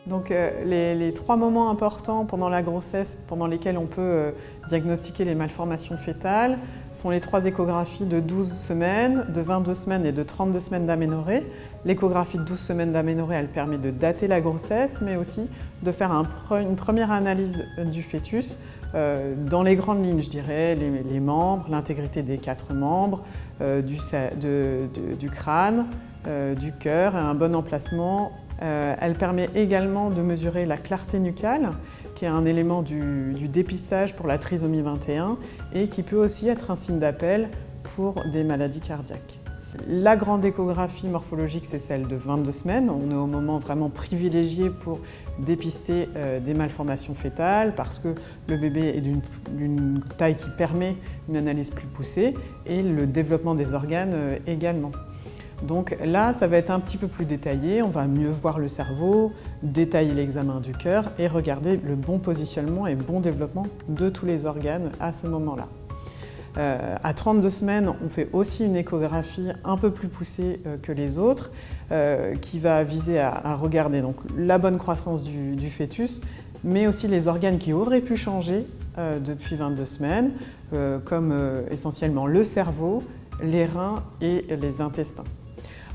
Donc les 3 moments importants pendant la grossesse pendant lesquels on peut diagnostiquer les malformations fœtales sont les 3 échographies de 12 semaines, de 22 semaines et de 32 semaines d'aménorrhée. L'échographie de 12 semaines d'aménorrhée, elle permet de dater la grossesse, mais aussi de faire une première analyse du fœtus dans les grandes lignes, je dirais, les membres, l'intégrité des 4 membres, du crâne, du cœur, un bon emplacement. Elle permet également de mesurer la clarté nucale, qui est un élément du dépistage pour la trisomie 21 et qui peut aussi être un signe d'appel pour des maladies cardiaques. La grande échographie morphologique, c'est celle de 22 semaines. On est au moment vraiment privilégié pour dépister des malformations fœtales parce que le bébé est d'une taille qui permet une analyse plus poussée et le développement des organes également. Donc là, ça va être un petit peu plus détaillé, on va mieux voir le cerveau, détailler l'examen du cœur et regarder le bon positionnement et bon développement de tous les organes à ce moment-là. À 32 semaines, on fait aussi une échographie un peu plus poussée que les autres qui va viser à regarder donc, la bonne croissance du fœtus, mais aussi les organes qui auraient pu changer depuis 22 semaines, comme essentiellement le cerveau, les reins et les intestins.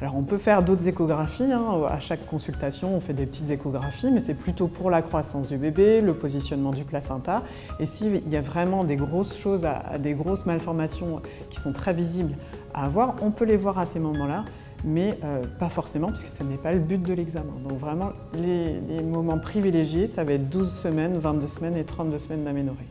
Alors on peut faire d'autres échographies, à chaque consultation on fait des petites échographies, mais c'est plutôt pour la croissance du bébé, le positionnement du placenta. Et s'il y a vraiment des grosses choses, des grosses malformations qui sont très visibles à avoir, on peut les voir à ces moments-là, mais pas forcément puisque ce n'est pas le but de l'examen. Donc vraiment les moments privilégiés, ça va être 12 semaines, 22 semaines et 32 semaines d'aménorrhée.